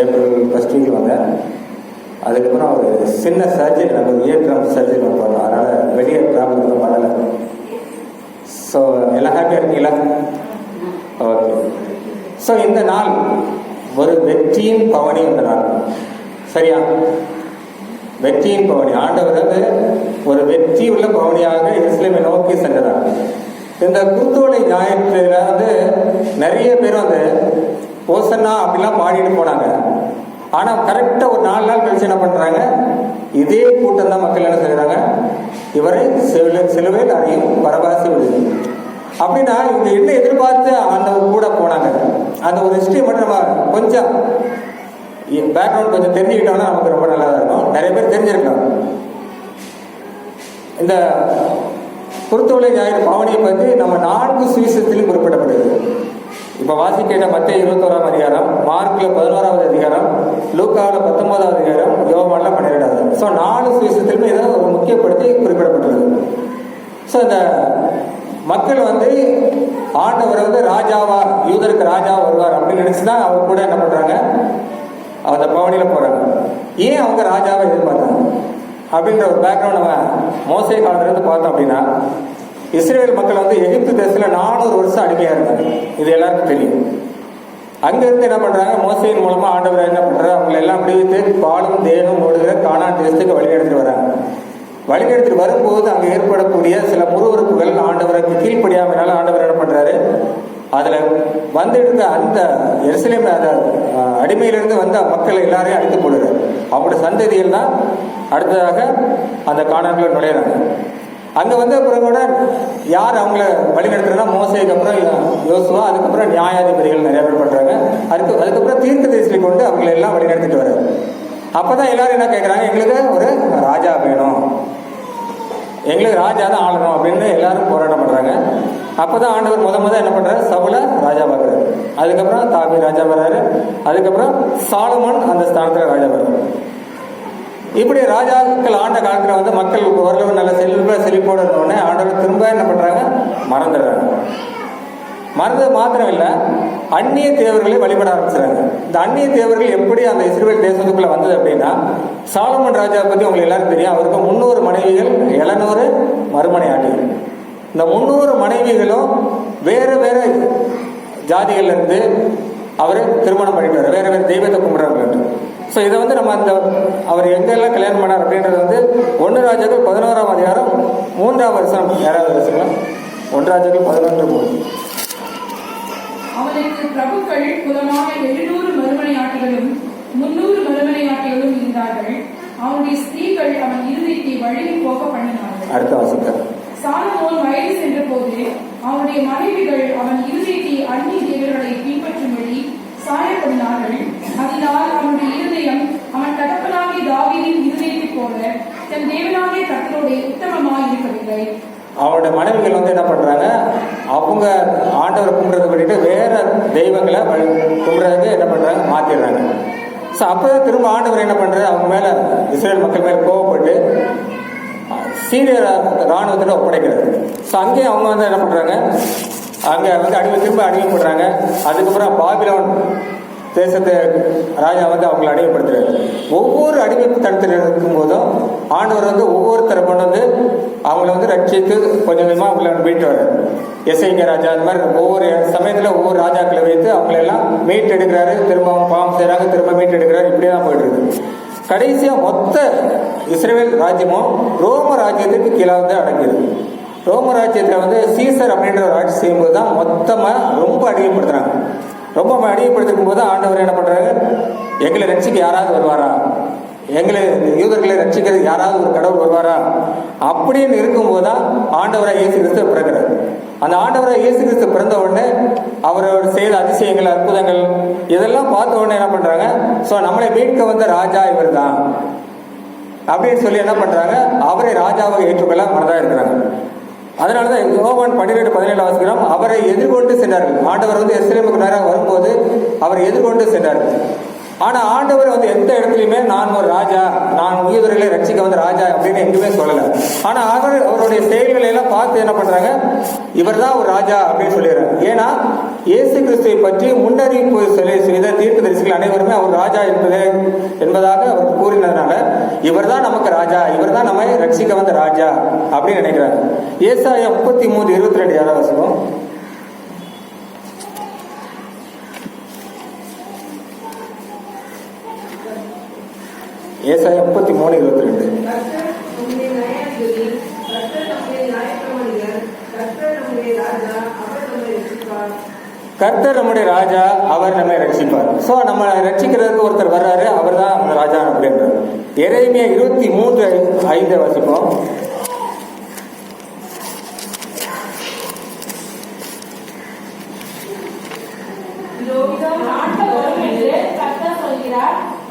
April first week வந்தேன். அதுக்கப்புறம் ஒரு சின்ன சர்ஜரி, நம்ம இயற்றம் சர்ஜரி பண்ணோம். அதனால் வெளியே ட்ராவல் எதுவும் பண்ணலை. ஸோ எல்லாம் ஹாப்பியாக இருக்கீங்களா? ஓகே. ஸோ இந்த நாள் ஒரு வெற்றியின் பவனி. இந்த நாள் சரியா? வெற்றியின் பவனி. ஆண்டவர் வந்து ஒரு வெற்றி உள்ள பவனியாக எருசலேமை நோக்கி சென்றார். இந்த குருத்தோலை ஞாயிற்றுல வந்து நிறைய பேர் வந்து ஓசன்னா அப்படிலாம் பாடிட்டு போனாங்க. ஆனால் கரெக்டாக ஒரு 4 நாள் கழிச்சு என்ன பண்ணுறாங்க? இதே கூட்டம் தான் மக்கள் என்ன செய்கிறாங்க? இவரை சிலுவையில் அறையும் பரபாசி விடுது அப்படின்னா இவங்க என்ன எதிர்பார்த்து அந்த கூட போனாங்க. அந்த ஒரு ஹிஸ்டரி மட்டும் நம்ம கொஞ்சம் பேக்ரவுண்ட் கொஞ்சம் தெரிஞ்சுக்கிட்டோம்னா நமக்கு ரொம்ப நல்லா இருக்கும். நிறைய பேர் தெரிஞ்சிருக்கலாம். இந்த குருத்தோலை ஞாயிறு பவனியை பற்றி நம்ம 4 சுவிசேஷத்திலும் குறிப்பிடப்படுது. இப்போ வாசிக்கிட்ட மத்திய 21ஆம் அதிகாரம், மார்க்கில் 11ஆவது அதிகாரம், லூக்காவில் 19ஆவது அதிகாரம், யோவானில் 12ஆவது. ஸோ 4 சுவிசேஷத்திலுமே ஏதோ ஒரு முக்கியப்படுத்தி குறிப்பிடப்பட்டுள்ளது. ஸோ இந்த மக்கள் வந்து ஆண்டவர் வந்து ராஜாவா, யூதருக்கு ராஜாவா வருவார் அப்படின்னு நினைச்சுதான் அவங்க கூட என்ன பண்றாங்க? அந்த பவனியில போறாங்க. ஏன் அவங்க ராஜாவை எதிர்பார்த்தாங்க அப்படின்ற ஒரு பேக்ரவுண்ட் நம்ம மோசே காலத்துல இருந்து பார்த்தோம் அப்படின்னா, இஸ்ரேல் மக்கள் வந்து எகிப்து தேசத்துல 400 வருஷம் அடிமையா இருந்தாங்க. இது எல்லாருக்கும் தெரியும். அங்கிருந்து என்ன பண்றாங்க? மோசையின் மூலமா ஆண்டவர் என்ன பண்றாரு? அவங்களை எல்லாம் விடுவித்து பாலும் தேனும் ஓடுகிற கானான் தேசத்துக்கு வழிநடத்திட்டு வராங்க. வழிநடத்திட்டு வரும்போது அங்கே ஏற்படக்கூடிய சில முறுவறுப்புகள் ஆண்டவருக்கு கீழ்ப்படியாமனால ஆண்டவர் என்ன பண்றாரு? அதுல வந்துடுத்த அந்த எருசலேம் அடிமையிலிருந்து வந்த மக்கள் எல்லாரையும் அடித்து போடுறாரு. அவங்களோட சந்ததிகள் தான் அடுத்ததாக அந்த கானான்குள்ள நுழையிறாங்க. அங்க வந்து அப்புறம் கூட யார் அவங்கள வழிநடத்துறதுனா மோசேக்கு அப்புறம் யோசுவா, அதுக்கப்புறம் நியாயாதிபதிகள் நிறைய பேர் பண்றாங்க. அதுக்கப்புறம் தீர்க்கதரிசியை கொண்டு அவங்களை எல்லாம் வழிநடத்திட்டு வர்றாரு. அப்பதான் எல்லாரும் என்ன கேட்கறாங்க? எங்களுக்கு ஒரு ராஜா வேணும், எங்களுக்கு ராஜா தான் ஆளணும் அப்படின்னு எல்லாரும் போராட்டம் பண்றாங்க. அப்பதான் ஆண்டவர் முத என்ன பண்றாரு? சவுல ராஜா பார்க்கறாரு. அதுக்கப்புறம் தாவீது ராஜா வர்றாரு. அதுக்கப்புறம் சாலமோன் அந்த ஸ்தானத்துல ராஜா வர்றாரு. இப்படி ராஜாக்கள் ஆண்ட காலத்துல வந்து மக்கள் ஓரளவு நல்ல செழிப்போடு இருந்தோடனே ஆண்டவர் திரும்ப என்ன பண்றாங்க? மறந்துடுறாங்க. மறந்தது மாத்திரம் இல்ல, அந்நிய தேவர்களை வழிபட ஆரம்பிச்சுறாங்க. இந்த அந்நிய தேவர்கள் எப்படி அந்த இஸ்ரவேல் தேசத்துக்குள்ள வந்தது அப்படின்னா, சாலமன் ராஜா பத்தி உங்களுக்கு எல்லாரும் தெரியும். அவருக்கு 300 மனைவிகள், 700 மறுமனை ஆட்டிகள். இந்த 300 மனைவிகளும் வேற வேற ஜாதிகள்ல இருந்து அவரு திருமணம் பண்ணிட்டு வேற வேற தெய்வத்தை கும்பிடுறாங்க. ஸோ இதை வந்து நம்ம அந்த அவர் எங்கெல்லாம் கல்யாணம் பண்ணார் அப்படின்றது வந்து 1 ராஜாக்கள் 11ஆம் அதிகாரம் 3ஆம் வருஷம். யாராவது வருஷங்களா? 1 ராஜாக்கள் 11:3. அவனுக்கு பிரபுக்கள் புலமான 700 மறுமனையாட்டிகளும் 300 மறுமனையாட்டிகளும் இருந்தார்கள். அவனுடைய ஸ்திரீகள் அவன் இருதயத்தை வழியை போக பண்ணினார்கள். அடுத்த வாசிக்க. சாலமோன் வயது சென்ற போது அவனுடைய மனைவிகள் அவன் இருதயத்தை அந்நிய தேவர்களை பின்பற்றும்படி சாயப்படினார்கள். அதனால் அவனுடைய இருதயம் அவன் தகப்பனாகிய தாவீதின் இருதயத்தை போல தன் தேவனாகிய கர்த்தரோடு உத்தமமாய் இருக்கவில்லை. அவருடைய மனைவிகள் வந்து என்ன பண்றாங்க? அவங்க ஆண்டவரை கும்பிடுறத பண்ணிட்டு வேற தெய்வங்களை கும்பிடுறதுக்கு என்ன பண்றாங்க? மாத்திடுறாங்க. ஸோ அப்பதான் திரும்ப ஆண்டவர் என்ன பண்றாரு? அவங்க மேல இஸ்ரேல் மக்கள் மேல கோவப்பட்டு சீரிய ராணுவத்தில் ஒப்படைக்கிறாரு. ஸோ அங்கேயும் அவங்க வந்து என்ன பண்றாங்க? அங்க வந்து திரும்ப அடிமைப்படுறாங்க. அதுக்கப்புறம் பாபிலோன் தேசத்தை ராஜா வந்து அவங்களை அடிமைப்படுத்துறாரு. ஒவ்வொரு அடிமைத்தனத்தில் இருக்கும் போதும் ஆண்டவர் வந்து ஒவ்வொருத்தரை கொண்டு வந்து அவங்களை வந்து ரட்சித்து கொஞ்சம் கொஞ்சமா உள்ள மீட்டு வர்றாரு. எஸ்ஐகே ராஜா அந்த மாதிரி ஒவ்வொரு சமயத்துல ஒவ்வொரு ராஜாக்களை வைத்து அவங்களை எல்லாம் மீட் எடுக்கிறாரு. திரும்ப அவங்க பாவம் செய்யறாங்க, திரும்ப மீட் எடுக்கிறாரு. இப்படியே தான் போயிட்டு இருக்கு. கடைசியா மொத்த இஸ்ரேல் ராஜ்யமும் ரோம ராஜ்யத்துக்கு கீழே வந்து அடங்கியது. ரோம ராஜ்யத்துல வந்து சீசர் அப்படின்ற ஒரு ஆட்சி செய்யும்போது தான் மொத்தமா ரொம்ப அடிமைப்படுத்துறாங்க. ரொம்ப அடிமைப்படுத்திருக்கும் போது ஆண்டவர் என்ன பண்றாரு? எங்களை ரட்சிக்க யாராவது வருவாரா, எங்களை யூதர்களை ரட்சிக்கிறது யாராவது ஒரு கடவுள் வருவாரா அப்படின்னு இருக்கும்போது தான் ஆண்டவராக இயேசு கிறிஸ்து பிறகுறாரு. அந்த ஆண்டவராக இயேசு கிறிஸ்து பிறந்த உடனே அவரோட செய்த அதிசயங்கள், அற்புதங்கள் இதெல்லாம் பார்த்த உடனே என்ன பண்றாங்க? ஸோ நம்மளை மீட்க வந்த ராஜா இவர் தான் அப்படின்னு சொல்லி என்ன பண்றாங்க? அவரை ராஜாவாக ஏற்றுக்கொள்ள மனதாக இருக்கிறாங்க. அதனாலதான் யோவான் 12:17 வாசிக்கிறோம். அவரை எதிர்கொண்டு சென்றார்கள். ஆண்டவர் வந்து எருசலேமுக்கு நேராக வரும்போது அவரை எதிர்கொண்டு சென்றார்கள். ஆனா ஆண்டவர் வந்து எந்த இடத்துலையுமே நான் ஒரு ராஜா, நான் உயிர்களை ரட்சிக்க வந்த ராஜா அப்படின்னு எங்குமே சொல்லலை. ஆனா அவருடைய செயல்களை எல்லாம் பார்த்து என்ன பண்றாங்க, இவர் தான் ஒரு ராஜா அப்படின்னு சொல்லிடுறாங்க. ஏன்னா இயேசு கிறிஸ்துவை பற்றி முன்னறிவிப்பு செய்த தீர்க்கதரிசிகள் அனைவருமே அவர் ராஜா என்பதாக அவர் கூறினதுனால இவர் தான் நமக்கு ராஜா, இவர் தான் நம்மை ரட்சிக்க வந்த ராஜா அப்படின்னு நினைக்கிறாங்க. ஏசாயா 33:22 யாராவது வாசிப்போம். ஏசாயா 33:22. கர்த்தர் நம்முடைய ராஜா, அவர் நம்மை ரட்சிப்பார். சோ நம்ம ரட்சிக்கிறதுக்கு ஒருத்தர் வர்றாரு, அவர் தான் நம்ம ராஜா அப்படின்றார். எரேமியா 23:5 வாசிப்போம்.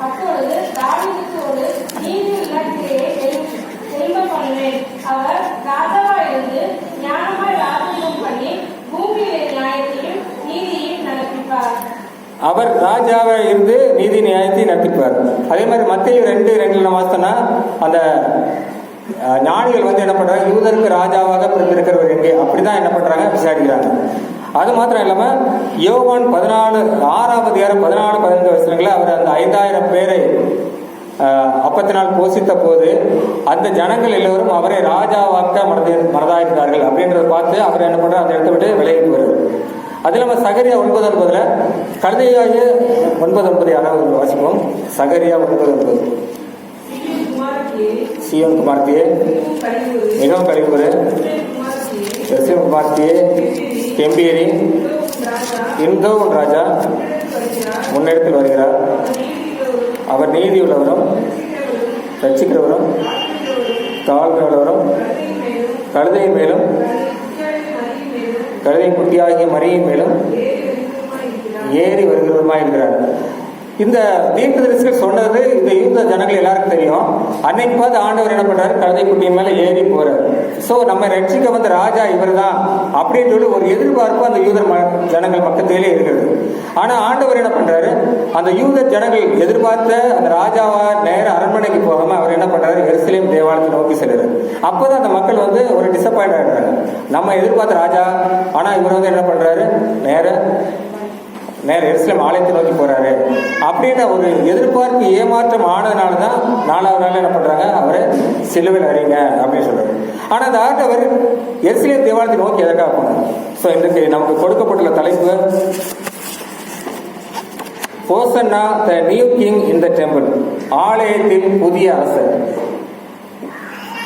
அப்பொழுது தாவீதுக்கு ஒரு நீதி இலக்கியை செல்வ பண்ணுவேன். அவர் ராஜாவாயிருந்து ஞானமாய் ராஜ்யம் பண்ணி பூமியிலே நியாயத்தையும் நீதியையும் நடப்பிப்பார். அவர் ராஜாவை இருந்து நீதி நியாயத்தை நடத்திப்பார். அதே மாதிரி மத்தேயு 2:2 வாசித்தோம்னா அந்த ஞானிகள் வந்து என்ன பண்றாங்க, யூதருக்கு ராஜாவாக பிறந்திருக்கிறவர் எங்கே அப்படிதான் என்ன பண்றாங்க, விசாரிக்கிறாங்க. அது மாத்திரம் இல்லாம யோவான் 14:15 அவர் அந்த 5000 பேரை அப்பத்தினால் போஷித்த போது அந்த ஜனங்கள் எல்லோரும் அவரை ராஜாவாக்க மனதாயிருந்தார்கள் அப்படின்றத பார்த்து அவர் என்ன பண்றார், அந்த இடத்த விட்டு விலகி வருவார். அது இல்லாம சகரியா 9:9 கழுதையாகிய 9:9 யாராவது வாசிப்போம். சகரியா 9:9. சீயோன் குமாரத்தியே மிகவும் கழிவுறு, எஸ்எம் குமாரத்தியே கெம்பீரி, இந்தோ உன் ராஜா முன்னெடுத்தில் வருகிறார். அவர் நீதி உள்ளவரும் ரட்சிக்கிறவரும் தாழ்கிறவரும் கழுதையின் மேலும் கழுதை குட்டியாகிய மரியின் மேலும் ஏறி வருகிறவருமாய் இருக்கிறார். இந்த தீர்க்கதரிசிகள் சொன்னது இந்த யூத ஜனங்கள் எல்லாருக்கும் தெரியும். அன்னைக்கு பார்த்து ஆண்டவர் என்ன பண்றாரு, கழுதை குட்டியின் மேல ஏறி போறாரு. சோ நம்ம ரட்சிக்க வந்த ராஜா இவர் தான் அப்படின்னு சொல்லி ஒரு எதிர்பார்ப்பு அந்த யூதர் ஜனங்கள் பக்கத்திலே இருக்கிறது. ஆனா ஆண்டவர் என்ன பண்றாரு, அந்த யூத ஜனங்கள் எதிர்பார்த்த அந்த ராஜாவா நேர அரண்மனைக்கு போகாம அவர் என்ன பண்றாரு, எருசலேம் தேவாலயத்தை நோக்கி செல்றாரு. அப்பதான் அந்த மக்கள் வந்து ஒரு டிசப்பாயிண்ட் ஆயிடுறாங்க. நம்ம எதிர்பார்த்த ராஜா, ஆனா இவர் வந்து என்ன பண்றாரு, நேர எருசலேம் ஆலயத்தை நோக்கி போறாரு அப்படின்ற ஒரு எதிர்பார்ப்பு ஏமாற்றம் ஆனதுனாலதான் 4வது நாள் என்ன பண்றாங்க, அவரை சிலுவையில் அறிங்க அப்படின்னு சொல்றாரு. ஆனா அந்த ஆண்டவர் எருசலேம் தேவாலயத்தை நோக்கி எதற்காக போனார்? சோ இன்றைக்கு நமக்கு கொடுக்கப்பட்டுள்ள தலைப்பு hosanna the new king in the temple, ஆலயத்தின் புதிய அரசர்.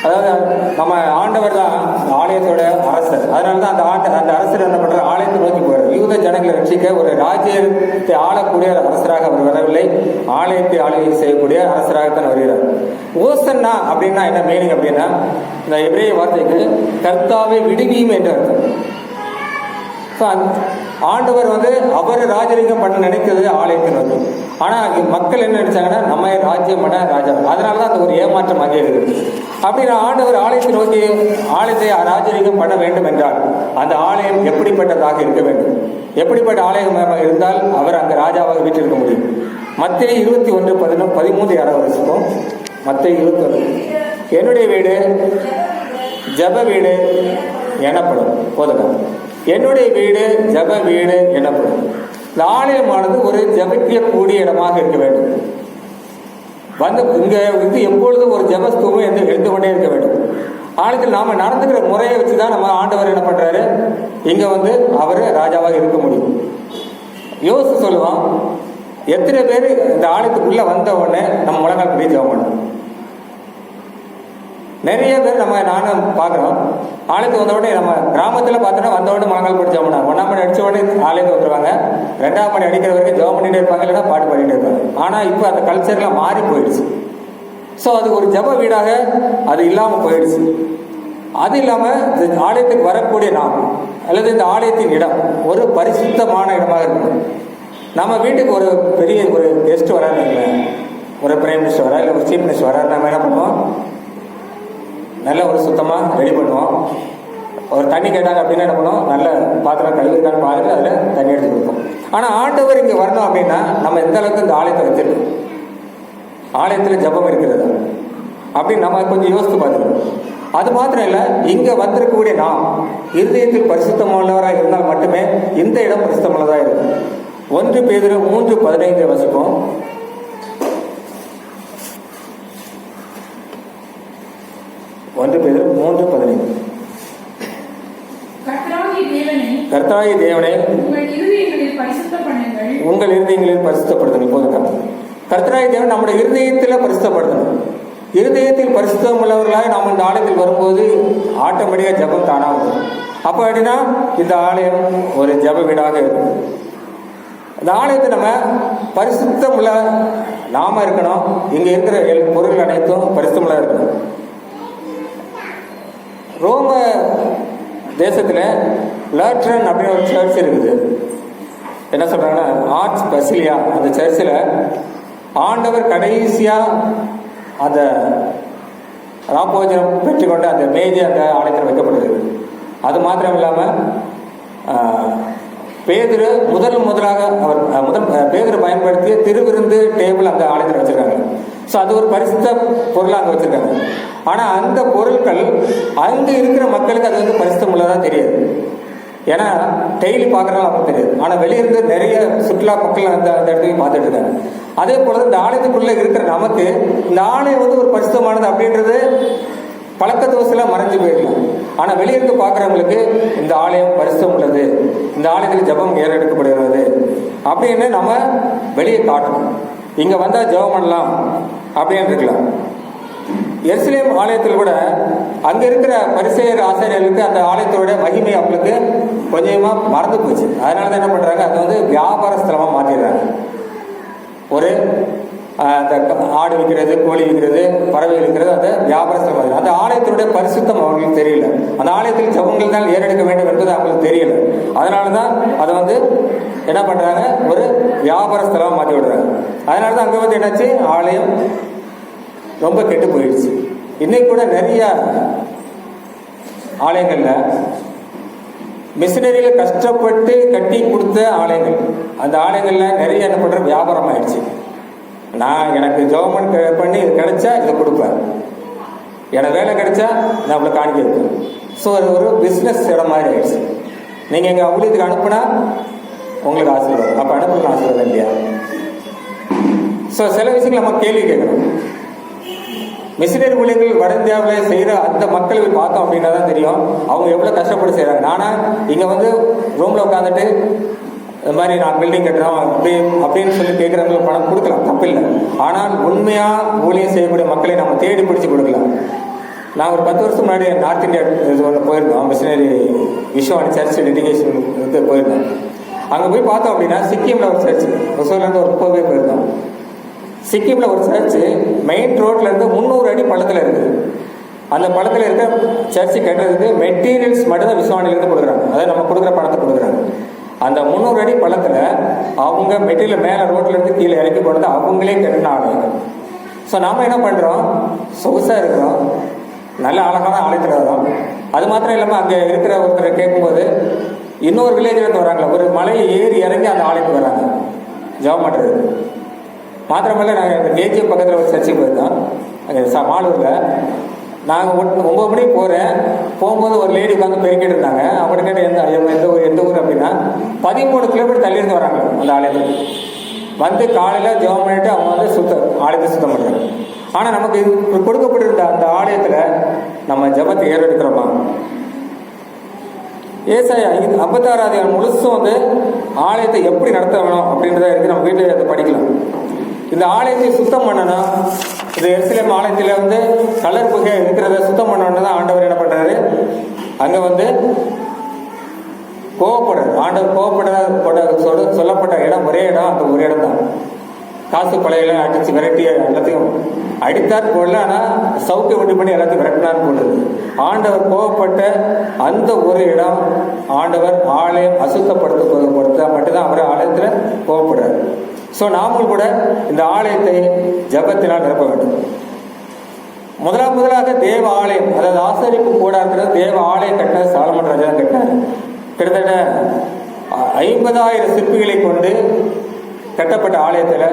அதாவது நம்ம ஆண்டவர் தான் ஆலயத்தோட அரசர். அதனாலதான் அந்த அரசர் என்ன பண்ற, ஆலயத்தை நோக்கி போறார். யூத ஜனங்களை ரட்சிக்க ஒரு ராஜ்யத்தை ஆளக்கூடிய அரசராக அவர் வரவில்லை, ஆலயத்தை ஆளுகை செய்யக்கூடிய அரசராகத்தான் வருகிறார். ஓசன்னா அப்படின்னா என்ன மீனிங் அப்படின்னா, இந்த எபிரேய வார்த்தைக்கு கர்த்தாவை விடுவியும் என்று அர்த்தம். ஆண்டவர் வந்து அவர் ராஜரிகம் பண்ண நினைக்கிறது ஆலயத்தின் வந்து. ஆனா மக்கள் என்ன நினைச்சாங்கன்னா, நம்ம ராஜ்யம் பண்ண ராஜா. அதனாலதான் அந்த ஒரு ஏமாற்றம் அங்கே இருக்குது. அப்படின்னா ஆண்டவர் ஆலயத்தை நோக்கி ஆலயத்தை ராஜரிகம் பண்ண வேண்டும் என்றால் அந்த ஆலயம் எப்படிப்பட்டதாக இருக்க வேண்டும், எப்படிப்பட்ட ஆலயம் இருந்தால் அவர் அங்க ராஜாவாக வீட்டிருக்க முடியும். மத்தேயு 21:13 யாராவது வச்சுக்கோம். மத்தேயு 21, என்னுடைய வீடு ஜப வீடு எனப்படும். போதுங்க, என்னுடைய வீடு ஜப வீடு எனப்படும். இந்த ஆலயமானது ஒரு ஜபிக்கக்கூடிய இடமாக இருக்க வேண்டும். இங்க எப்பொழுதும் ஒரு ஜபஸ்தூபம் எழுந்து கொண்டே இருக்க வேண்டும். ஆலயத்தில் நாம நடந்துக்கிற முறையை வச்சுதான் நம்ம ஆண்டவர் என்ன பண்றாரு, இங்க வந்து அவரு ராஜாவாக இருக்க முடியும். யோசிச்சு சொல்லுவான், எத்தனை பேர் இந்த ஆலயத்துக்குள்ள வந்த உடனே நம்ம முழங்கால் படி ஜெபம் பண்ணணும். நிறைய பேர் நானும் பார்க்குறோம், ஆலயத்துக்கு வந்த உடனே நம்ம கிராமத்தில் பார்த்தோன்னா வந்த உடனே முழங்கால் படி ஜெபம் பண்ணாங்க. 1ஆம் மணி அடித்த உடனே ஆலயத்துக்கு வந்துடுவாங்க, 2ஆம் மணி அடிக்கிற வரைக்கும் ஜெபம் பண்ணிட்டே இருப்பாங்க, இல்லைன்னா பாட்டு பாடிட்டே இருப்பாங்க. ஆனால் இப்போ அந்த கல்ச்சர்லாம் மாறி போயிடுச்சு. ஸோ அது ஒரு ஜப வீடாக அது இல்லாமல் போயிடுச்சு. அது இல்லாமல் இந்த ஆலயத்துக்கு வரக்கூடிய நாம் அல்லது இந்த ஆலயத்தின் இடம் ஒரு பரிசுத்தமான இடமாக இருக்கணும். நம்ம வீட்டுக்கு ஒரு பெரிய ஒரு கெஸ்ட் வரான்னு, ஒரு பிரைம் மினிஸ்டர் வரா, இல்லை ஒரு சீஃப் மினிஸ்டர் வராரு, நம்ம என்ன பண்ணுவோம், நல்ல ஒரு சுத்தமாக ரெடி பண்ணுவோம். ஒரு தண்ணி கேட்டாங்க அப்படின்னா என்ன பண்ணுவோம், நல்ல பாத்திரம் கழுவிருக்கான்னு பாருங்க, அதில் தண்ணி எடுத்து கொடுப்போம். ஆனால் ஆண்டவர் இங்கே வரணும் அப்படின்னா நம்ம எந்த அளவுக்கு இந்த ஆலயத்தை வச்சிருக்கோம், ஆலயத்தில் ஜபம் இருக்கிறதா அப்படின்னு நம்ம கொஞ்சம் யோசித்து பார்த்துக்கணும். அது மாத்திரம் இல்லை, இங்கே வந்திருக்கக்கூடிய நாம் இருதயத்தில் பரிசுத்தமுள்ளவராக இருந்தால் மட்டுமே இந்த இடம் பரிசுத்தமுள்ளதாக இருக்கும். 1 பேதுரு 3:15 வசிப்போம். 1 பேதுரு 3:15. கர்த்தராகிய தேவனை உங்கள் இருதயங்களில் பரிசுத்தப்படுத்துங்கள். உங்கள் இருதயங்களில் பரிசுத்தப்படுத்துங்கள். போதும். கர்த்தராகிய தேவன் நம்முடைய இருதயத்தில் பரிசுத்தப்படுத்தணும். இருதயத்தில் பரிசுத்தம் உள்ளவர்களாக நாம் இந்த ஆலயத்தில் வரும்போது ஆட்டோமேட்டிக்காக ஜபம் தானாக வரும். அப்போ அப்படின்னா இந்த ஆலயம் ஒரு ஜப வீடாக இருக்கும். இந்த ஆலயத்தை நம்ம பரிசுத்தம் உள்ள நாம இருக்கணும். இங்க இருக்கிற பொருள் அனைத்தும் பரிசுத்தமுள்ள இருக்கணும். ரோம தேசத்துல லாட்ரன் அப்படின்னு ஒரு சர்ச் இருக்குது. என்ன சொல்றாங்கன்னா ஆர்ச் பசிலியா, அந்த சர்ச்சில் ஆண்டவர் கடைசியா அந்த ராப்போஜனம் பெற்றுக்கொண்டு அந்த மேஜை அந்த ஆலயத்தில் வைக்கப்படுது. அது மாத்திரம் இல்லாமல் பேதுரு முதலாக அவர் பேதுரு பயன்படுத்திய திருவிருந்து டேபிள் அந்த ஆலயத்தில் வச்சிருக்காங்க. ஸோ அது ஒரு பரிசுத்த பொருளாக அங்கே வச்சிருக்காங்க. ஆனால் அந்த பொருட்கள் அங்கே இருக்கிற மக்களுக்கு அது வந்து பரிசுத்தம் உள்ளதாக தெரியாது. ஏன்னா டெய்லி பார்க்குறவங்க அப்போ தெரியாது. ஆனால் வெளியிருந்து நிறைய சுற்றுலா மக்கள் அந்த இடத்துக்கு பார்த்துட்டு இருக்காங்க. அதே போல இந்த ஆலயத்துக்குள்ளே இருக்கிற நமக்கு இந்த ஆலயம் வந்து ஒரு பரிசுத்தமானது அப்படின்றது பழக்க தோசையில் மறைஞ்சு போயிடலாம். ஆனால் வெளியிருந்து பார்க்குறவங்களுக்கு இந்த ஆலயம் பரிசுத்தம் உள்ளது, இந்த ஆலயத்தில் ஜபம் ஏறெடுக்கப்படுகிறது அப்படின்னு நம்ம வெளியே காட்டணும். இங்கே வந்தால் ஜபம் பண்ணலாம் அப்படின்னு இருக்கலாம். எருசலேம் ஆலயத்தில் கூட அங்கே இருக்கிற பரிசேயர் ஆசிரியர்களுக்கு அந்த ஆலயத்தோட மகிமை அவங்களுக்கு கொஞ்சமாக மறந்து போச்சு. அதனால தான் என்ன பண்ணுறாங்க, அதை வந்து வியாபார ஸ்தலமாக மாற்றிடுறாங்க. ஒரு அந்த ஆடு விற்கிறது, கோழி விற்கிறது, பறவை விற்கிறது, அந்த வியாபார ஸ்தலம். அந்த ஆலயத்தினுடைய பரிசுத்தம் அவங்களுக்கு தெரியல. அந்த ஆலயத்தில் ஜபங்கள் தான் ஏறெடுக்க வேண்டும் என்பது அவங்களுக்கு தெரியல. அதனால தான் அதை வந்து என்ன பண்ணுறாங்க, ஒரு வியாபார ஸ்தலமாக மாற்றி விடுறாங்க. அதனால தான் அங்கே வந்து என்னாச்சு, ஆலயம் ரொம்ப கெட்டு போயிடுச்சு. இன்னைக்கு கூட நிறைய ஆலயங்களில் மிஷினரியில் கஷ்டப்பட்டு கட்டி கொடுத்த ஆலயங்கள், அந்த ஆலயங்களில் நிறைய என்ன பண்ணுற வியாபாரம் ஆயிடுச்சு. நான் எனக்கு கவர்மெண்ட் பண்ணி இது கிடைச்சா இதை கொடுப்பேன், எனக்கு வேலை கிடைச்சா நான் அவ்வளோ காணிக்க வைப்பேன். ஸோ அது ஒரு பிஸ்னஸ் இடம் மாதிரி ஆயிடுச்சு. நீங்கள் எங்கள் ஊழியத்துக்கு அனுப்புனா உங்களுக்கு ஆசீர்வாதம், அப்போ அனுப்புங்க ஆசீர்வாதம் இல்லையா? ஸோ சில விஷயங்கள் நம்ம கேள்வி கேட்கணும். மிஷினரி ஊழியர்கள் வட இந்தியாவில் செய்கிற அந்த மக்களுக்கு பார்த்தோம் அப்படின்னா தான் தெரியும் அவங்க எவ்வளோ கஷ்டப்பட்டு செய்கிறாங்க. நானும் இங்கே வந்து ரூமில் உட்காந்துட்டு இந்த மாதிரி நான் பில்டிங் கட்டுறோம் அப்படின்னு சொல்லி கேட்குறவங்களுக்கு பணம் கொடுக்கலாம், தப்பில்லை. ஆனால் உண்மையாக ஊழியம் செய்யக்கூடிய மக்களை நம்ம தேடி பிடிச்சி கொடுக்கலாம். நான் ஒரு 10 வருஷம் முன்னாடி நார்த் இந்தியா இது ஒன்று போயிருந்தோம், மிஷினரி விஸ்வானி சர்ச் டெடிகேஷன் போயிருந்தோம். அங்கே போய் பார்த்தோம் அப்படின்னா சிக்கிமில் ஒரு சர்ச், ஒசூர்லேருந்து ஒரு 30 பேர் போயிருந்தோம். சிக்கிமில் ஒரு சர்ச்சு மெயின் ரோட்லேருந்து 300 அடி பள்ளத்தில் இருக்குது. அந்த பள்ளத்தில் இருக்க சர்ச்சு கட்டுறதுக்கு மெட்டீரியல்ஸ் மட்டும்தான் விஸ்வானிலேருந்து கொடுக்குறாங்க. அதாவது நம்ம கொடுக்குற பணத்தை கொடுக்குறாங்க. அந்த 300 அடி பள்ளத்தில் அவங்க மெட்டீரியல் மேலே ரோட்லேருந்து கீழே இறக்கி கொண்டு அவங்களே கட்டின ஆலயம். ஸோ நாம் என்ன பண்ணுறோம், சொகுசாக இருக்கிறோம், நல்ல அழகான ஆலயத்தில் வரோம். அது மாத்திரம் இல்லாமல் அங்கே இருக்கிற ஒருத்தரை கேட்கும்போது இன்னொரு வில்லேஜ்லேருந்து வராங்களா, ஒரு மலையை ஏறி இறங்கி அந்த ஆலயத்துக்கு வராங்க ஜெபம் பண்ணுறது. மாத்திரமல்ல, நாங்கள் கேஜிஎம் பக்கத்தில் ஒரு சர்ச்சுக்கு போயிருந்தோம் மாலூரில். நாங்கள் 9 மணிக்கு போகிறேன், போகும்போது ஒரு லேடி உட்காந்து பெருக்கிட்டு இருந்தாங்க. அவங்க கேட்ட எந்த ஊர் அப்படின்னா 13 கிலோமீட்டர் தள்ளியிருந்து வராங்க அந்த ஆலயத்துக்கு. வந்து காலையில் ஜெபம் பண்ணிட்டு அவங்க வந்து ஆலயத்தை சுத்தம் பண்ணுறாங்க. ஆனால் நமக்கு கொடுக்கப்பட்டிருந்த அந்த ஆலயத்தில் நம்ம ஜெபத்தை ஏறெடுக்கிறோமா? ஏசாயா 56 முழுசும் வந்து ஆலயத்தை எப்படி நடத்த வேணும் அப்படின்றத இருக்கு. நம்ம வீட்டில் அதை படிக்கலாம். இந்த ஆலயத்தை சுத்தம் பண்ணணும். இந்த எருசலேம் ஆலயத்தில் வந்து கலர் புகை இருக்கிறத சுத்தம் பண்ணணும்னு தான் ஆண்டவர் என்ன பண்ணுறாரு, அங்கே வந்து கோவப்படுறார். ஆண்டவர் கோவப்பட சொல்லப்பட்ட இடம் ஒரே இடம், அந்த ஒரு இடம் தான். காசு பழையில அடித்து விரட்டி எல்லாத்தையும் அடித்தார் போடல, ஆனால் சவுக்கை ஒட்டி பண்ணி எல்லாத்தையும் விரட்டினார் போடுறது. ஆண்டவர் கோவப்பட்ட அந்த ஒரு இடம், ஆண்டவர் ஆலயம் அசுத்தப்படுத்த மட்டும்தான் அவர் ஆலயத்தில் கோவப்படுறார். ஸோ நாமும் கூட இந்த ஆலயத்தை ஜபத்தினால் நிரப்ப வேண்டும். முதலாக தேவ ஆலயம், அதாவது ஆசரிப்பு கூட இருக்கிறது தேவ ஆலயம் கட்ட சாலமன் ராஜா தான் கட்டினார். கிட்டத்தட்ட 50 70,000 சிற்பிகளை கொண்டு கட்டப்பட்ட ஆலயத்தில்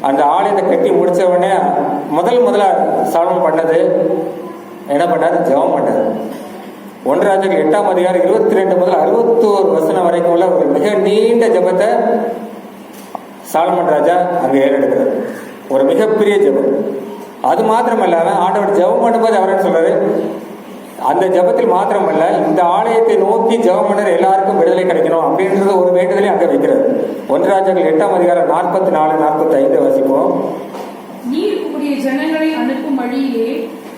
அந்த ஆலயத்தை கட்டி முடிச்ச உடனே முதல்ல சாலமோன் பண்ணது என்ன பண்ணார்? ஜெபம் பண்ணார். 1 ராஜாக்கள் 8ஆம் அதிகாரம் 22 முதல் 61 வசனம் வரைக்கும் உள்ள ஒரு மிக நீண்ட ஜெபத்தை சாலமோன் ராஜா அங்கே ஏறெடுக்கிறார். ஒரு மிகப்பெரிய ஜெபம். அது மாத்திரமல்லாம ஆண்டவர் ஜெபம் பண்ணும்போது அவர் என்ன சொல்றாரு? அந்த ஜெபத்தில் மாத்திரமல்ல, இந்த ஆலயத்தை நோக்கி ஜெபம் பண்ணுற எல்லாருக்கும் விடுதலை கிடைக்கணும் அப்படின்றது ஒரு வேண்டுதலை அங்கே வைக்கிறார். 1 ராஜாக்கள் 8ஆம் அதிகாரம் 44, 45 வாசிப்போம். நீர் உம்முடைய ஜனங்களை அனுப்பும் வழியிலே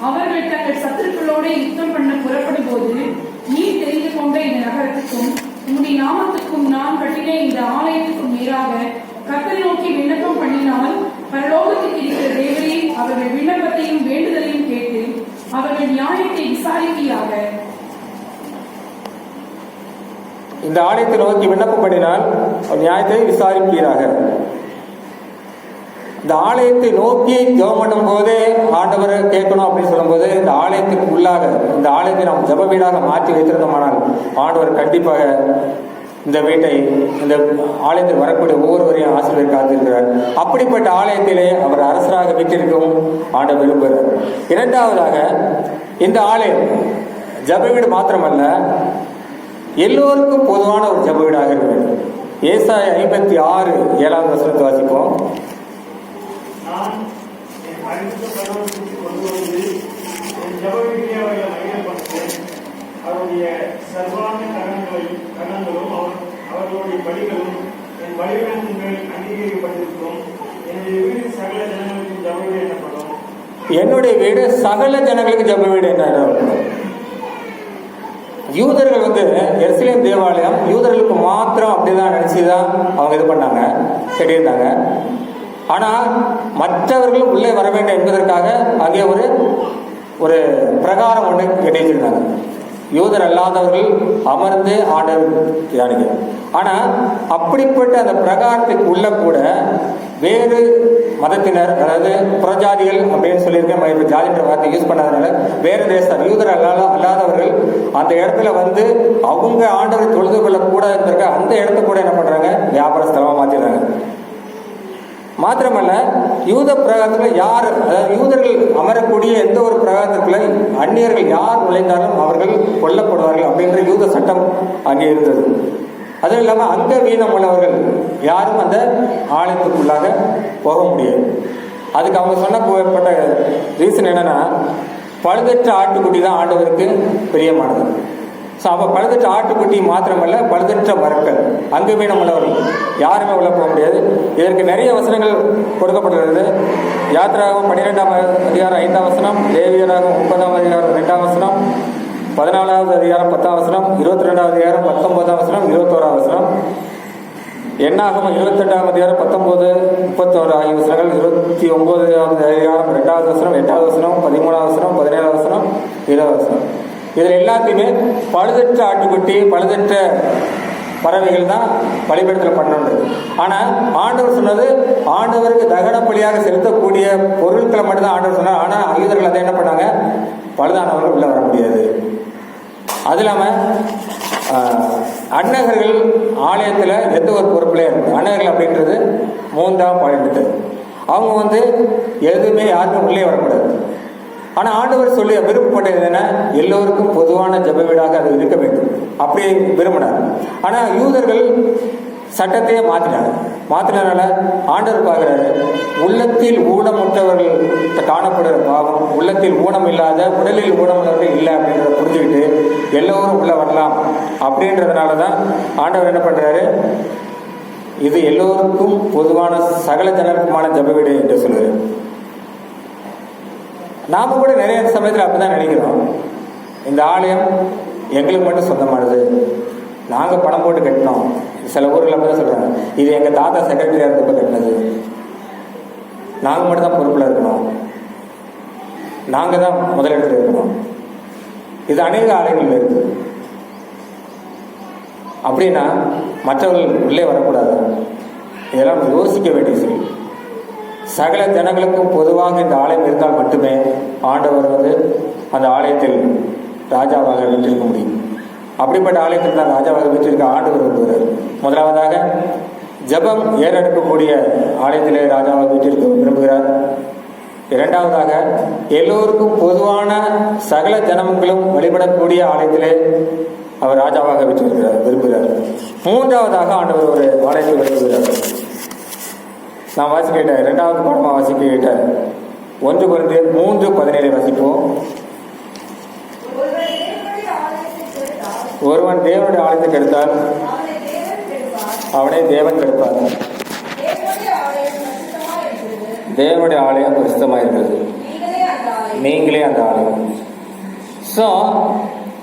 அவர்கள் தங்கள் சத்துருக்களோட யுத்தம் பண்ண புறப்படும் போது நீர் தெரிந்து கொண்ட இந்த நகரத்துக்கும் உம்முடைய நாமத்துக்கும் நான் கட்டின இந்த ஆலயத்துக்கும் நேராக கர்த்தரை நோக்கி விண்ணப்பம் பண்ணினால் பரலோகத்துக்கு இருக்கிற தேவரே அவர்கள் விண்ணப்பத்தையும் வேண்டுதலையும் கேட்டு அவர்கள் நியாயத்தை விசாரிப்பீராக. இந்த ஆலயத்தை நோக்கி விண்ணப்பம் பண்ணினால் நியாயத்தை விசாரிப்பீராக. இந்த ஆலயத்தை நோக்கி ஜெபம் பண்ணும் போதே ஆண்டவரை கேட்கணும் அப்படின்னு சொல்லும்போது, இந்த ஆலயத்துக்கு உள்ளாக இந்த ஆலயத்தை நாம் ஜெப வீடாக மாற்றி வைத்திருந்தோமானால் ஆண்டவர் கண்டிப்பாக இந்த வீட்டை, இந்த ஆலயத்தில் வரக்கூடிய ஒவ்வொருவரையும் ஆசீர்வதிக்க காத்திருக்கிறார். அப்படிப்பட்ட ஆலயத்திலே அவர் அரசராக வீட்டிற்கும் ஆண்டவர் விரும்புகிறார். இரண்டாவதாக, இந்த ஆலயம் ஜெப வீடு மாத்திரமல்ல, எல்லோருக்கும் பொதுவான ஒரு ஜெப வீடாக இருக்க வேண்டும். ஏசாயா 56, 7ஆம் வசனத்தை வாசிப்போம். நான் என் அழைத்த பருவத்துக்கு கொண்டு வந்து என் ஜெப வீட்டை அவர்களை மையப்படுத்தேன். அவருடைய சர்வாங்க கரணங்களும் அவர்களுடைய பலிகளும் என் பலிகளின் மேல் அங்கீகரிக்கப்பட்டிருக்கும். என்னுடைய வீடு சகல ஜனங்களுக்கும் ஜெப வீடு எனப்படும். என்னுடைய வீடு சகல ஜனங்களுக்கு ஜெப வீடு என்ன? யூதர்கள் எருசலேம் தேவாலயம் யூதர்களுக்கு மாத்திரம் அப்படிதான் நினைச்சுதான் அவங்க இது பண்ணாங்க, கட்டியிருந்தாங்க. ஆனா மற்றவர்களும் உள்ளே வர வேண்டும் என்பதற்காக அங்கே ஒரு பிரகாரம் ஒன்று கட்டிச்சிருந்தாங்க. யூதர் அல்லாதவர்கள் அமர்ந்து ஆண்டவர் தியானிக்க. ஆனா அப்படிப்பட்ட அந்த பிரகாரத்துக்கு உள்ள கூட வேறு மதத்தினர், அதாவது புறஜாதிகள் அப்படின்னு சொல்லியிருக்கேன், ஜாதின்ற வார்த்தை யூஸ் பண்ணாதனால வேறு தேசம் யூதர் அல்லாதவர்கள் அந்த இடத்துல அவங்க ஆண்டவரை தொழுது கொள்ள கூட இருந்திருக்க அந்த இடத்த கூட என்ன பண்றாங்க? வியாபார ஸ்தலமா மாத்திடுறாங்க. மாத்திரமல்ல, யூத பிரகாரத்துல யார், அதாவது யூதர்கள் அமரக்கூடிய எந்த ஒரு பிரகாரத்துக்குள்ள அந்நியர்கள் யார் நுழைந்தாலும் அவர்கள் கொல்லப்படுவார்கள் அப்படின்ற யூத சட்டம் அங்கே இருந்தது. அதுவும் இல்லாம அங்க வீணம் உள்ளவர்கள் யாரும் அந்த ஆலயத்துக்குள்ளாக போக முடியாது. அதுக்கு அவங்க சொன்னப்பட்ட ரீசன் என்னன்னா, பழுதற்ற ஆட்டுக்குட்டி தான் ஆண்டவருக்கு பிரியமானது. ஸோ அப்போ பழுதற்ற ஆட்டுக்குட்டி மாத்திரமல்ல, பழுதற்ற மரக்கள் அங்கு வீணம் உள்ளவர்கள் யாருமே உள்ள போக முடியாது. இதற்கு நிறைய வசனங்கள் கொடுக்கப்பட்டுள்ளது. யாத்திராகம் 12ஆம் அதிகாரம் 5ஆம் வசனம், லேவியராகம் 30ஆம் அதிகாரம் 2ஆம் வசனம், 14ஆவது அதிகாரம் 10ஆம் வசனம், 22ஆவது அதிகாரம் 19ஆம் வசனம், 21ஆம் வசனம், எண்ணாகமம் 22ஆம் அதிகாரம் 19, 31 ஆகிய வசனங்கள், 29ஆவது அதிகாரம் 2ஆவது வசனம், 8ஆவது வசனம், 13ஆவது வசனம், 17ஆவது வசனம், 20ஆவது வசனம். இதில் எல்லாத்தையுமே பழுதற்ற ஆட்டுக்குட்டி, பழுதற்ற பறவைகள் தான் பலிபீடத்தில் பண்ணணுன்றது. ஆனால் ஆண்டவர் சொன்னது ஆண்டவருக்கு தகன பலியாக செலுத்தக்கூடிய பொருட்களை மட்டும்தான் ஆண்டவர் சொன்னார். ஆனால் யூதர்கள் அதை என்ன பண்ணாங்க? பழுதானவர்கள் உள்ள வர முடியாது. அது இல்லாமல் அன்னகர்கள் ஆலயத்தில் எந்த ஒரு பொறுப்புலையும் இருக்கு. அன்னகர்கள் அப்படின்றது 3ஆம் பாலினத்து. அவங்க எதுவுமே யாருக்கும் உள்ளே வரக்கூடாது. ஆனால் ஆண்டவர் சொல்லி விருப்பப்பட்டது என்னன்னா, எல்லோருக்கும் பொதுவான ஜெப வீடாக அது இருக்க வேண்டும் அப்படி விரும்பினார். ஆனால் யூதர்கள் சட்டத்தையே மாற்றினால ஆண்டவர் பார்க்கிறாரு, உள்ளத்தில் ஊனமுற்றவர்கள் காணப்படுகிற பாவம், உள்ளத்தில் ஊனம் இல்லாத, உடலில் ஊனமுள்ளவர்கள் இல்லை அப்படின்றத புரிஞ்சுக்கிட்டு எல்லோரும் உள்ள வரலாம் அப்படின்றதுனால தான் ஆண்டவர் என்ன பண்றாரு, இது எல்லோருக்கும் பொதுவான சகல ஜனக்குமான ஜெப வீடு என்று சொல்லுவார். நாம கூட நிறைய சமயத்தில் அப்படிதான் நினைக்கிறோம், இந்த ஆலயம் எங்களுக்கு மட்டும் சொந்தமானது, நாங்கள் பணம் போட்டு கட்டினோம். சில ஊர்கள் அப்படிதான் சொல்றாங்க, இது எங்கள் தாத்தா செக்ரட்டரியா இருந்தப்ப கட்டினது, நாங்கள் மட்டும் தான் பொறுப்பில் இருக்கணும், நாங்கள் தான் முதலிடத்தில் இருக்கணும். இது அநேக ஆலயங்கள் இருக்கு. அப்படின்னா மற்றவர்கள் உள்ளே வரக்கூடாது. இதெல்லாம் யோசிக்க வேண்டிய விஷயம். சகல ஜனங்களுக்கும் பொதுவாக இந்த ஆலயம் இருந்தால் மட்டுமே ஆண்டவர் அந்த ஆலயத்தில் ராஜாவாக வீட்டிருக்க முடியும். அப்படிப்பட்ட ஆலயத்தில் தான் ராஜாவாக வீற்றிருக்க ஆண்டவர் விரும்புகிறார். முதலாவதாக ஜெபம் ஏறெடுக்கக்கூடிய ஆலயத்திலே ராஜாவாக வீற்றிருக்க விரும்புகிறார். இரண்டாவதாக எல்லோருக்கும் பொதுவான சகல ஜனங்களும் வழிபடக்கூடிய ஆலயத்திலே அவர் ராஜாவாக விரும்புகிறார். மூன்றாவதாக ஆண்டவர் ஒரு ஆலயத்தை விரும்புகிறார். நான் வாசிக்கிட்ட இரண்டாவது பாடமாக வாசிக்கிட்ட 1 Corinthians 3:17 வாசிப்போம். ஒருவன் தேவனுடைய ஆலயத்தை கெடுத்தால் அவனை தேவன் கெடுப்பார். தேவனுடைய ஆலயம் பரிசுத்தமாக இருக்கிறது, நீங்களே அந்த ஆலயம். ஸோ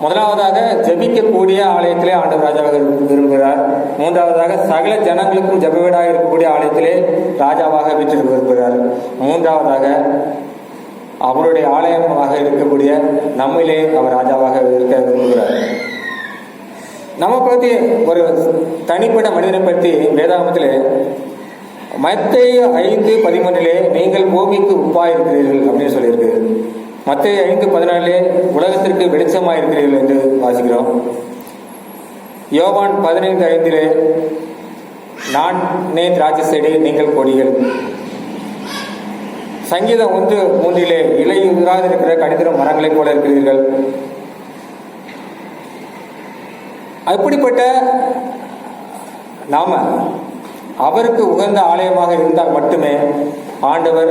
முதலாவதாக ஜெபிக்கக்கூடிய ஆலயத்திலே ஆண்டவர் ராஜாவாக விரும்புகிறார். மூன்றாவதாக சகல ஜனங்களுக்கும் ஜெப வீடாக இருக்கக்கூடிய ஆலயத்திலே ராஜாவாக வீற்றிருக்க விரும்புகிறார். மூன்றாவதாக அவருடைய ஆலயமாக இருக்கக்கூடிய நம்மிலே அவர் ராஜாவாக இருக்க விரும்புகிறார். நம்ம பற்றி ஒரு தனிப்பட்ட மனிதனை பற்றி வேதாகமத்திலே மத்தேயு 5:13 நீங்கள் பூமிக்கு உப்பாய் இருக்கிறீர்கள் அப்படின்னு சொல்லியிருக்கு. மத்தேயு 5:14 உலகத்திற்கு வெளிச்சமாக இருக்கிறீர்கள் என்று வாசிக்கிறோம். யோவான் 15:5 நானே திராட்சை செடி நீங்கள் கொடிகள். சங்கீதம் 1:3 இலையுறாது இருக்கிற கடிதரும் மரங்களைப் போல இருக்கிறீர்கள். அப்படிப்பட்ட நாம அவருக்கு உகந்த ஆலயமாக இருந்தால் மட்டுமே ஆண்டவர்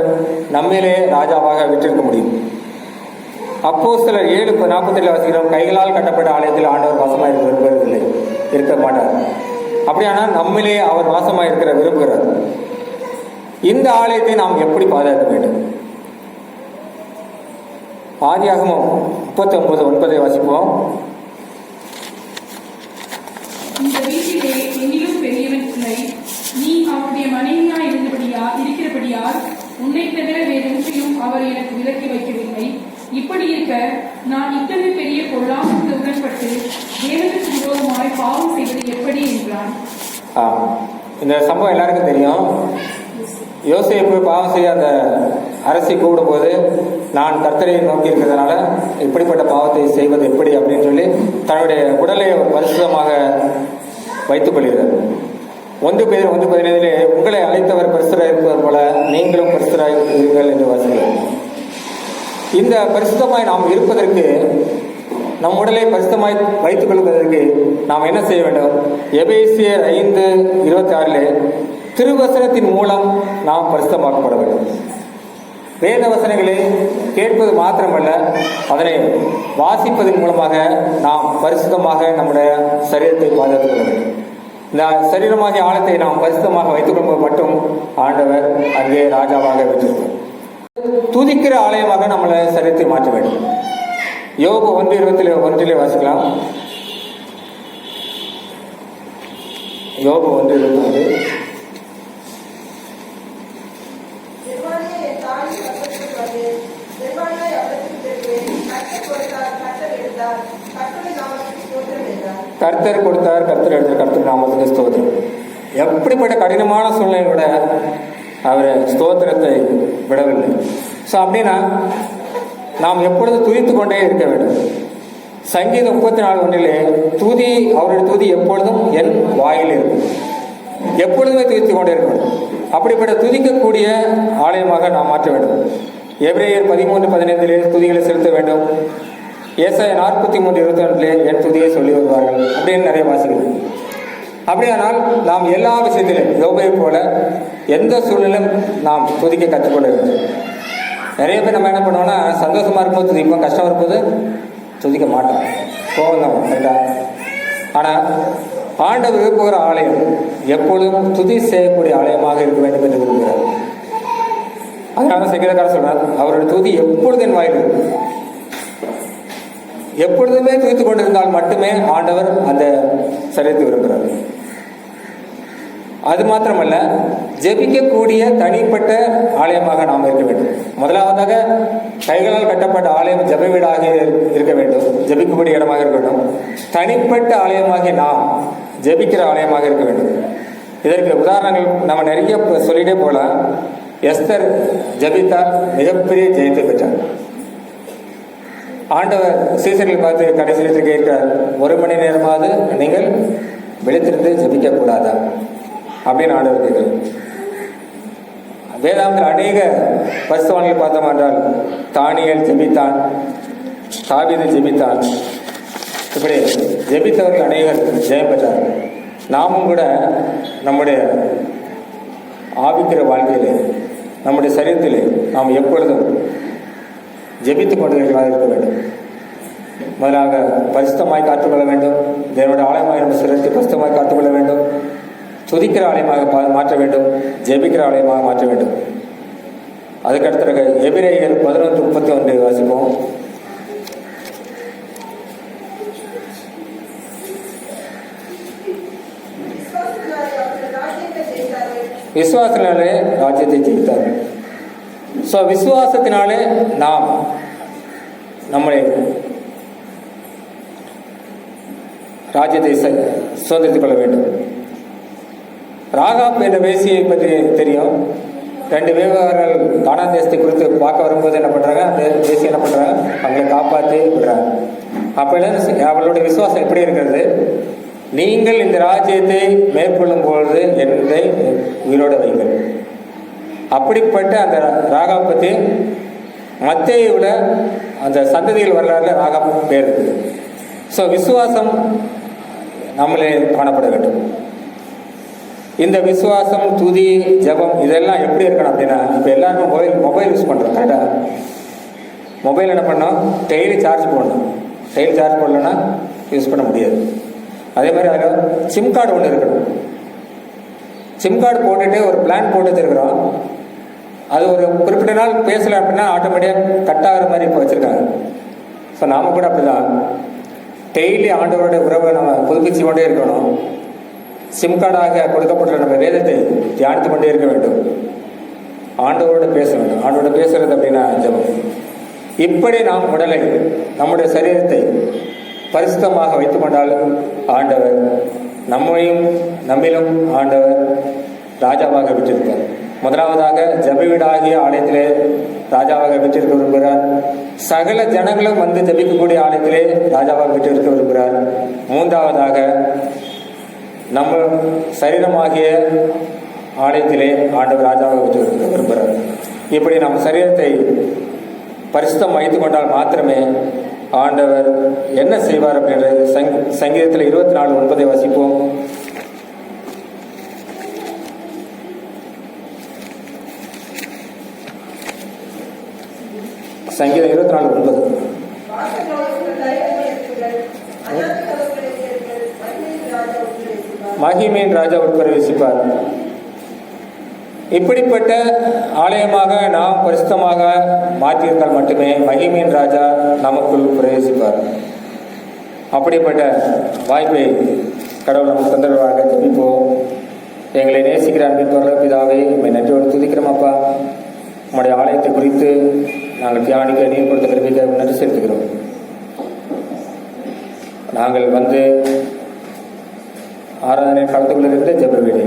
நம்மிலே ராஜாவாக விற்றிருக்க முடியும். அப்போஸ்தலர் 7:47 வாசிக்கிறோம், கைகளால் கட்டப்பட்ட ஆலயத்தில் ஆண்டவர் வாசமாக இருக்க விரும்புவதில்லை, இருக்க மாட்டார். அப்படியானால் நம்மிலே அவர் வாசமாக இருக்கிற விரும்புகிறார். இந்த ஆலயத்தை நாம் எப்படி பாதுகாக்க வேண்டும்? ஆதியாகமம் 39:9 வாசிப்போம். இந்த வீட்டிலே என்னிலும் பெரியவன் இல்லை, நீ அவருடைய மனைவியாய் இருக்கிறபடியால் உன்னை தவிர வேறொன்றையும் அவர் எனக்கு விலக்கி வைக்கவில்லை. இப்படி இருக்க நான் இத்தனை பெரிய பொருளாதாரத்தில் உடன்பட்டு தேவனுக்கு விரோதமாய் பாவம் செய்வது எப்படி என்றான். இந்த சம்பவம் எல்லாருக்கும் தெரியும். யோசேப்பு பாவம் செய்ய அந்த அரசி கூப்பிடும்போது நான் கர்த்தரை நோக்கி இருக்கிறதுனால இப்படிப்பட்ட பாவத்தை செய்வது எப்படி அப்படின்னு சொல்லி தன்னுடைய உடலை பரிசுத்தமாக வைத்துக் கொள்கிறார். 1 Peter 1:17 உங்களை அழைத்தவர் பரிசுத்தராக இருப்பது போல நீங்களும் பரிசுத்தராக இருங்கள் என்று வாசிக்கிறார். இந்த பரிசுத்தமாய் நாம் இருப்பதற்கு, நம் உடலை பரிசுத்தமாய் வைத்துக் கொள்வதற்கு நாம் என்ன செய்ய வேண்டும்? எபேசியர் 5:26 திருவசனத்தின் மூலம் நாம் பரிசுத்தமாக்கப்பட வேண்டும். வேத வசனங்களை கேட்பது மாத்திரமல்ல, அதனை வாசிப்பதன் மூலமாக நாம் பரிசுத்தமாக நம்முடைய சரீரத்தை பாதுகாத்துக் கொள்ள வேண்டும். இந்த சரீரமாகிய ஆழத்தை நாம் பரிசுத்தமாக வைத்துக் கொள்வது மட்டும் ஆண்டவர் அங்கே ராஜாவாக வைத்திருக்கிறார். துதிக்கிற ஆலயமாக நம்மளை சரீரத்தை மாற்ற வேண்டும். யோபு 1:21 வாசிக்கலாம். யோபு 1:21 கர்த்தர் கொடுத்தார், கர்த்தர் எடுத்தார், கர்த்தர் நாமத்துக்கு ஸ்தோத்திரம். எப்படிப்பட்ட கடினமான சூழ்நிலையோட அவர் ஸ்தோத்திரத்தை விடவில்லை. ஸோ அப்படின்னா நாம் எப்பொழுதும் துதித்து கொண்டே இருக்க வேண்டும். சங்கீதம் 34:1 துதி, அவருடைய துதி எப்பொழுதும் என் வாயில் இருக்கும், எப்பொழுதுமே துதித்து கொண்டே இருக்க வேண்டும். அப்படிப்பட்ட துதிக்கக்கூடிய ஆலயமாக நாம் மாற்ற வேண்டும். எபிரேயர் 13:15 துதிகளை செலுத்த வேண்டும். ஏசாயா 43:22 என் துதியை சொல்லி வருவார்கள் அப்படின்னு நிறைய வாசிகள். அப்படியானால் நாம் எல்லா விஷயத்திலும் யோபை போல எந்த சூழ்நிலையும் நாம் துதிக்க கற்றுக்கொள்ள வேண்டும். நிறைய பேர் நம்ம என்ன பண்ணுவோம்னா, சந்தோஷமா இருக்கும்போது துதிப்போம், கஷ்டம் இருக்கும்போது துதிக்க மாட்டோம், கோவம் தான் கரெக்டா. ஆனால் ஆண்டவர் விரும்புகிற ஆலயம் எப்பொழுதும் துதி செய்யக்கூடிய ஆலயமாக இருக்க வேண்டும் என்று விரும்புகிறார். அதனால சங்கீதக்காரர் சொல்றார், அவருடைய துதி எப்பொழுது என் வாயில் இருக்கும். எப்பொழுதுமே துதித்துக் கொண்டிருந்தால் மட்டுமே ஆண்டவர் அந்த சரீரத்தை விரும்புகிறார். அது மாத்திரமல்ல, ஜெபிக்கக்கூடிய தனிப்பட்ட ஆலயமாக நாம் இருக்க வேண்டும். முதலாவதாக கைகளால் கட்டப்பட்ட ஆலயம் ஜெப வீடாக இருக்க வேண்டும், ஜெபிக்கக்கூடிய இடமாக இருக்க வேண்டும். தனிப்பட்ட ஆலயமாகி நாம் ஜெபிக்கிற ஆலயமாக இருக்க வேண்டும். இதற்கு உதாரணங்கள் நம்ம நிறைய சொல்லிட்டே போகலாம். எஸ்தர் ஜெபித்தார், மிகப்பெரிய ஜெயத்தை பெற்றார். ஆண்டவர் சீசர்களை பார்த்து கடைசியில் கேட்கிறார், 1 மணி நேரமாவது நீங்கள் விழித்திருந்து ஜெபிக்க கூடாதா அப்படின்னு ஆண்டவர் கேட்கிறார். வேதாந்தில் அநேக பரிசுத்தவான்களை பார்த்தோம் என்றால் தானியேல் ஜெபித்தான், தாவீது ஜெபித்தான், இப்படி ஜெபித்தவர்கள் அநேகர் ஜெயம் பெற்றார்கள். நாமும் கூட நம்முடைய ஆவிக்கிற வாழ்க்கையிலே, நம்முடைய சரீரத்திலே நாம் எப்பொழுதும் ஜெபித்துக் கொண்டவர்களாக இருக்க வேண்டும். முதலாக பரிசுத்தமாய் காத்துக்கொள்ள வேண்டும். தேவனுடைய ஆலயமாக நம்ம சிறத்தை பரிசுத்தமாய் காத்துக்கொள்ள வேண்டும். துதிக்கிற ஆலயமாக மாற்ற வேண்டும். ஜெபிக்கிற ஆலயமாக மாற்ற வேண்டும். அதுக்கடுத்த எபிரேயர் 11:31 வாசிப்போம். விசுவாசத்தினாலே ராஜ்யத்தை ஜெயித்தார்கள். ஸோ விசுவாசத்தினாலே நாம் நம்முடைய ராஜ்யத்தை சுதந்திரித்துக் கொள்ள வேண்டும். ராகாப் என்ற வேசியை பற்றி தெரியும். 2 வேவார்கள் கானான் தேசத்தை குறித்து பார்க்க வரும்போது என்ன பண்ணுறாங்க, அந்த வேசி என்ன பண்ணுறாங்க, அவங்களை காப்பாற்றி விடுறாங்க. அப்போ அவளுடைய விசுவாசம் எப்படி இருக்கிறது, நீங்கள் இந்த ராஜ்யத்தை மேற்கொள்ளும் பொழுது என்னை உயிரோடு வைங்கள். அப்படிப்பட்ட அந்த ராகாப் பற்றி மத்தேயை விட அந்த சந்ததிகள் வரலாறுல ராகாப் பேர் இருக்குது. ஸோ விசுவாசம் நம்மளே காணப்பட வேண்டும். இந்த விசுவாசம், துதி, ஜபம் இதெல்லாம் எப்படி இருக்கணும் அப்படின்னா, இப்போ எல்லாருமே மொபைல் யூஸ் பண்ணுறோம். கரெக்டாக மொபைல் என்ன பண்ணோம், டெய்லி சார்ஜ் போடணும். டெய்லி சார்ஜ் போடலன்னா யூஸ் பண்ண முடியாது. அதே மாதிரி அதில் சிம் கார்டு ஒன்று இருக்கணும். சிம் கார்டு போட்டுட்டு ஒரு பிளான் போட்டு வச்சுருக்கிறோம். அது ஒரு குறிப்பிட்ட நாள் பேசலை அப்படின்னா ஆட்டோமேட்டிக்காக கட் ஆகிற மாதிரி இப்போ வச்சுருக்காங்க. ஸோ நாம் கூட அப்படி தான் டெய்லி ஆண்டவருடைய உறவை நம்ம புதுப்பிச்சு கொண்டே இருக்கணும். சிம் கார்டாக கொடுக்கப்பட்டுள்ள நம்ம வேதத்தை தியானித்து கொண்டே இருக்க வேண்டும். ஆண்டவரோட பேச வேண்டும். ஆண்டவரோட பேசுறது அப்படின்னா ஜெபம். இப்படி நாம் உடலை, நம்முடைய சரீரத்தை பரிசுத்தமாக வைத்துக் கொண்டாலும் ஆண்டவர் நம்மிலும் ஆண்டவர் ராஜாவாக விட்டிருப்பார். முதலாவதாக ஜெப வீடாகிய ஆலயத்திலே ராஜாவாக விட்டிருக்க விரும்புகிறார். சகல ஜனங்களும் வந்து ஜெபிக்கக்கூடிய ஆலயத்திலே ராஜாவாக விட்டிருக்க விரும்புகிறார். 3வதாக நம்ம சரீரமாகிய ஆலயத்திலே ஆண்டவர் ராஜாவாக விட்டிருக்க விரும்புகிறார். இப்படி நம் சரீரத்தை பரிசுத்தம் வைத்துக் கொண்டால் மாத்திரமே ஆண்டவர் என்ன செய்வார் அப்படின்றது சங்கீதத்தில் 24:9 வாசிப்போம். சங்கீதம் 24:9. மகிமையின் ராஜா உட்பிரவேசிப்பார். இப்படிப்பட்ட ஆலயமாக நாம் பரிசுத்தமாக மாற்றியிருந்தால் மட்டுமே மகிமையின் ராஜா நமக்குள் பிரவேசிப்பார். அப்படிப்பட்ட வாய்ப்பை கடவுள் நமக்கு தந்தருவாக. ஜெபிப்போம். எங்களை நேசிக்கிற அன்பின் பரலோக பிதாவே, உம்மை நன்றியோடு துதிக்கிறோம் அப்பா. உம்முடைய ஆலயத்தை குறித்து நாங்கள் தியானிக்க நீர் கொடுத்த கிருபைக்கு நன்றி செலுத்துகிறோம். நாங்கள் வந்து ஆராதனை கலந்து கொண்டிருக்கிற ஜெப வீடு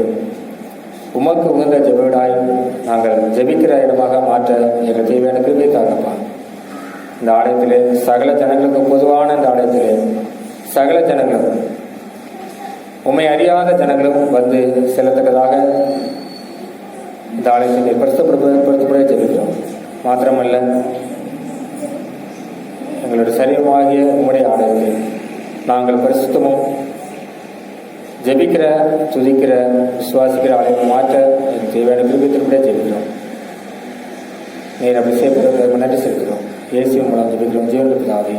உமக்கு உகந்த ஜெப வீடாய் நாங்கள் ஜெபிக்கிற இடமாக மாற்ற எங்கள் தேவையான கிருபை தாங்கப்பா. இந்த ஆலயத்திலே சகல ஜனங்களுக்கும் பொதுவான இந்த ஆலயத்திலே சகல ஜனங்களும், உம்மை அறியாத ஜனங்களும் வந்து செல்லத்தக்கதாக இந்த ஆலயத்தை பரிசுத்தப்படுத்த ஜெபிக்கிறோம். மாத்திரமல்ல, எங்களுடைய சரீரமாகிய உம்முடைய ஆலயத்தை நாங்கள் பரிசுத்தமும் ஜெபிக்கிற, துதிக்கிற, விசுவாசிக்கிற ஆலயம் மாற்ற தேவையான விருப்பத்திற்குள்ளே ஜெபிக்கிறோம். நீர் அப்படி செய்யப்படுவதற்கு நன்றி செலுத்துகிறோம். இயேசுவின் மூலம் ஜெபிக்கிறோம். ஜீவனுக்கு பிதாவே.